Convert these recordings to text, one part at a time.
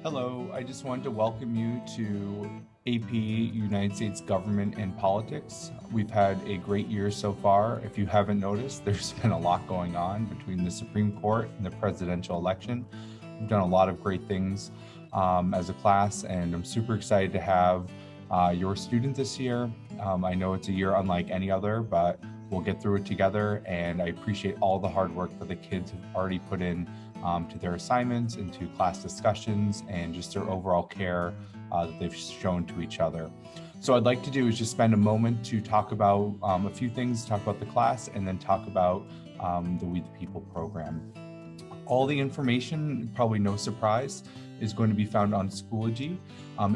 Hello, I just wanted to welcome you to AP United States Government and Politics. We've had a great year so far. If you haven't noticed, there's been a lot going on between the Supreme Court and the presidential election. We've done a lot of great things as a class, and I'm super excited to have your student this year. I know it's a year unlike any other, but we'll get through it together, and I appreciate all the hard work that the kids have already put in to their assignments and to class discussions and just their overall care that they've shown to each other. So what I'd like to do is just spend a moment to talk about a few things, talk about the class, and then talk about the We the People program. All the information, probably no surprise, is going to be found on Schoology.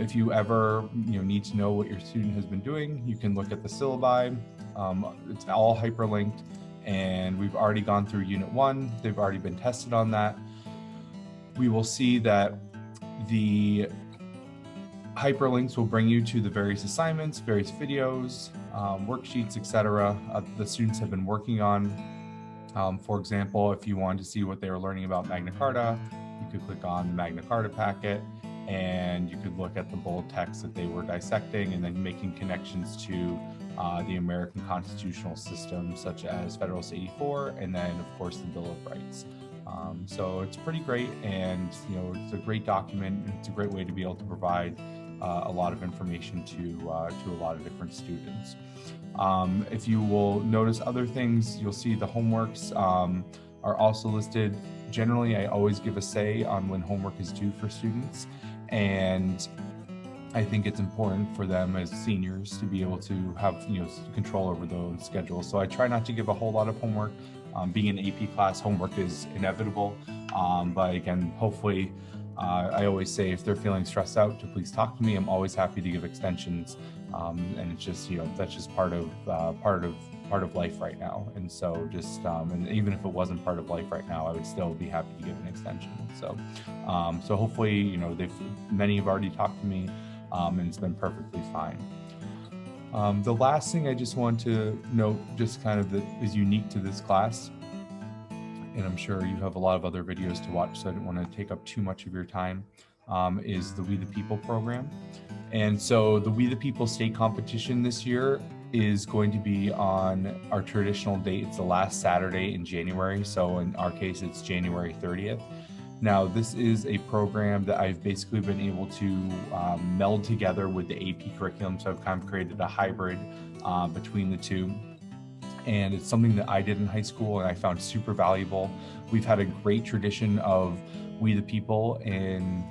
If you ever need to know what your student has been doing, you can look at the syllabi. It's all hyperlinked, and we've already gone through Unit 1. They've already been tested on that. We will see that the hyperlinks will bring you to the various assignments, various videos, worksheets, etc. The students have been working on. For example, if you wanted to see what they were learning about Magna Carta, you could click on the Magna Carta packet and you could look at the bold text that they were dissecting and then making connections to the American constitutional system, such as Federalist 84, and then of course the Bill of Rights. So it's pretty great, and it's a great document. It's a great way to be able to provide a lot of information to a lot of different students. If you will notice other things, you'll see the homeworks are also listed. Generally, I always give a say on when homework is due for students, and I think it's important for them as seniors to be able to have control over their own schedule. So I try not to give a whole lot of homework. Being an AP class, homework is inevitable, but again, hopefully, I always say if they're feeling stressed out, to please talk to me. I'm always happy to give extensions, and it's just that's just part of life right now. And so just and even if it wasn't part of life right now, I would still be happy to give an extension. So so hopefully many have already talked to me, and it's been perfectly fine. The last thing I just want to note, just kind of that is unique to this class, and I'm sure you have a lot of other videos to watch, so I didn't want to take up too much of your time, is the We the People program. And so the We the People state competition this year is going to be on our traditional date. It's the last Saturday in January. So in our case, it's January 30th. Now, this is a program that I've basically been able to meld together with the AP curriculum. So I've kind of created a hybrid between the two. And it's something that I did in high school and I found super valuable. We've had a great tradition of We the People in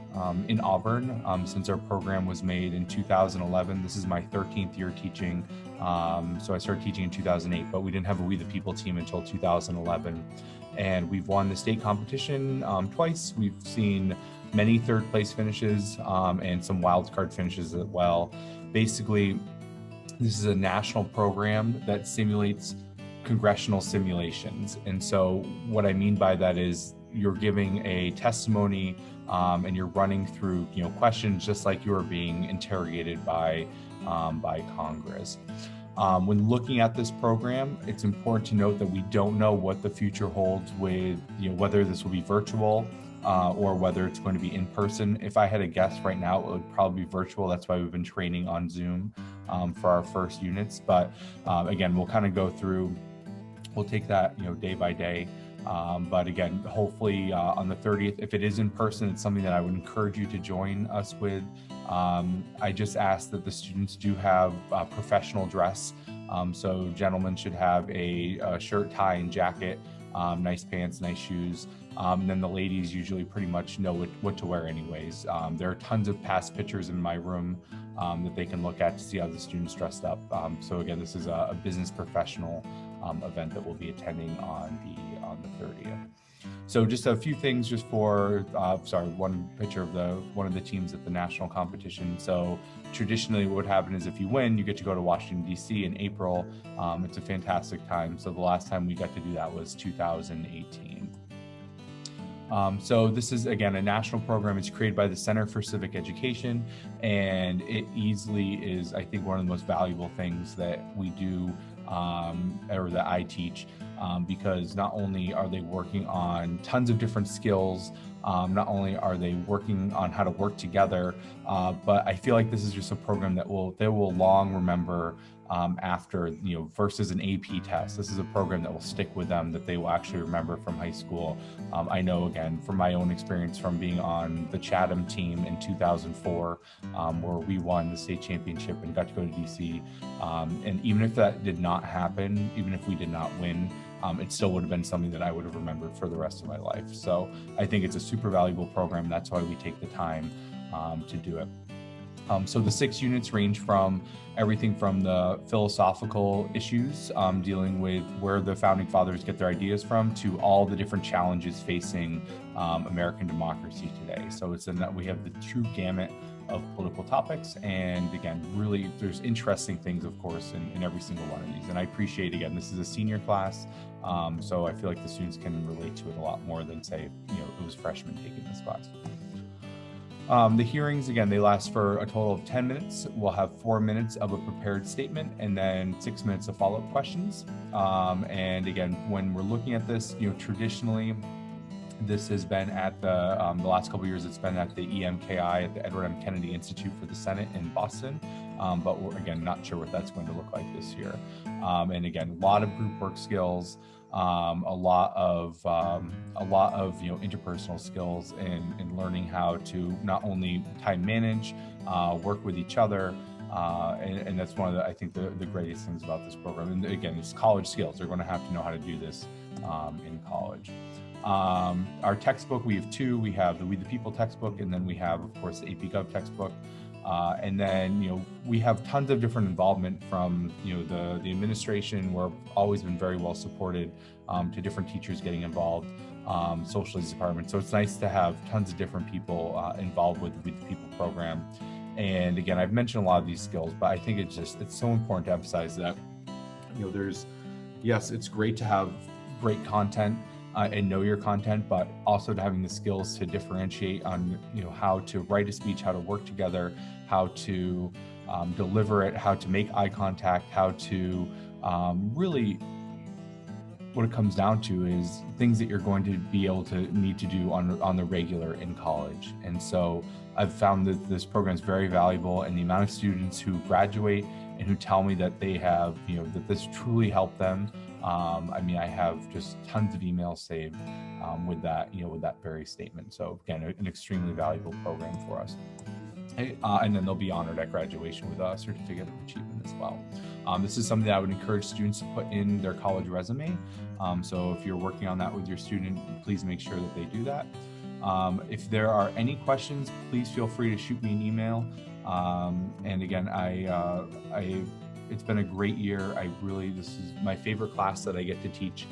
Auburn since our program was made in 2011. This is my 13th year teaching. So I started teaching in 2008, but we didn't have a We the People team until 2011. And we've won the state competition twice. We've seen many third place finishes and some wild card finishes as well. Basically, this is a national program that simulates congressional simulations. And so what I mean by that is you're giving a testimony and you're running through questions just like you are being interrogated by Congress. When looking at this program, it's important to note that we don't know what the future holds with whether this will be virtual or whether it's going to be in person. If I had a guess right now, it would probably be virtual. That's why we've been training on Zoom for our first units. But again, we'll kind of go through, we'll take that day by day. But again, hopefully on the 30th, if it is in person, it's something that I would encourage you to join us with. I just ask that the students do have professional dress. So gentlemen should have a shirt, tie, and jacket, nice pants, nice shoes. And then the ladies usually pretty much know what to wear anyways. There are tons of past pictures in my room that they can look at to see how the students dressed up. So again, this is a business professional event that we'll be attending on the 30th. So just a few things just for, one picture of one of the teams at the national competition. So traditionally what would happen is if you win, you get to go to Washington, D.C. in April. It's a fantastic time. So the last time we got to do that was 2018. So this is, again, a national program. It's created by the Center for Civic Education, and it easily is, I think, one of the most valuable things that we do or that I teach. because not only are they working on tons of different skills, not only are they working on how to work together, but I feel like this is just a program that they will long remember after, versus an AP test. This is a program that will stick with them, that they will actually remember from high school. I know, again, from my own experience from being on the Chatham team in 2004, where we won the state championship and got to go to DC. And even if that did not happen, even if we did not win, it still would have been something that I would have remembered for the rest of my life. So I think it's a super valuable program. That's why we take the time to do it. So the 6 units range from everything from the philosophical issues, dealing with where the founding fathers get their ideas from, to all the different challenges facing American democracy today. So it's in that we have the true gamut of political topics. And again, really, there's interesting things, of course, in every single one of these. And I appreciate, again, this is a senior class. So I feel like the students can relate to it a lot more than, say, it was freshmen taking this class. The hearings, again, they last for a total of 10 minutes. We'll have 4 minutes of a prepared statement and then 6 minutes of follow-up questions. And again, when we're looking at this, traditionally, this has been at the last couple of years, it's been at the EMKI, at the Edward M. Kennedy Institute for the Senate in Boston. But we're, again, not sure what that's going to look like this year. And again, a lot of group work skills, a lot of interpersonal skills in learning how to not only time manage, work with each other, and that's one of the, I think, the greatest things about this program. And again, it's college skills. They're going to have to know how to do this in college. Our textbook, we have 2. We have the We the People textbook, and then we have, of course, the APGOPO textbook. And then, we have tons of different involvement from, the administration. We're always been very well supported, to different teachers getting involved, social studies department. So it's nice to have tons of different people involved with the People program. And again, I've mentioned a lot of these skills, but I think it's so important to emphasize that, yes, it's great to have great content, and know your content, but also to having the skills to differentiate on, how to write a speech, how to work together, how to deliver it, how to make eye contact, how to really, what it comes down to is things that you're going to be able to need to do on the regular in college. And so I've found that this program is very valuable, and the amount of students who graduate and who tell me that they have, that this truly helped them. I have just tons of emails saved with that, with that very statement. So again, an extremely valuable program for us. And then they'll be honored at graduation with a certificate of achievement as well. This is something that I would encourage students to put in their college resume. So if you're working on that with your student, please make sure that they do that. If there are any questions, please feel free to shoot me an email. And again, it's been a great year. This is my favorite class that I get to teach.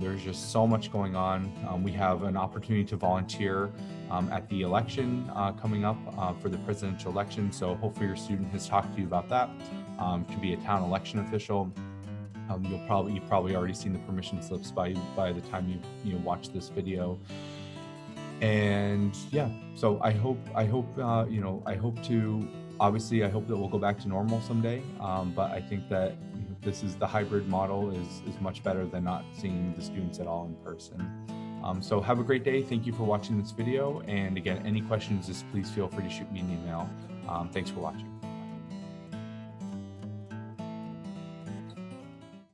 There's just so much going on. We have an opportunity to volunteer at the election coming up for the presidential election. So hopefully your student has talked to you about that, to be a town election official. You've probably already seen the permission slips by the time you watch this video. And yeah, so I hope that we'll go back to normal someday. But I think that the hybrid model is much better than not seeing the students at all in person. So have a great day. Thank you for watching this video. And again, any questions, just please feel free to shoot me an email. Thanks for watching.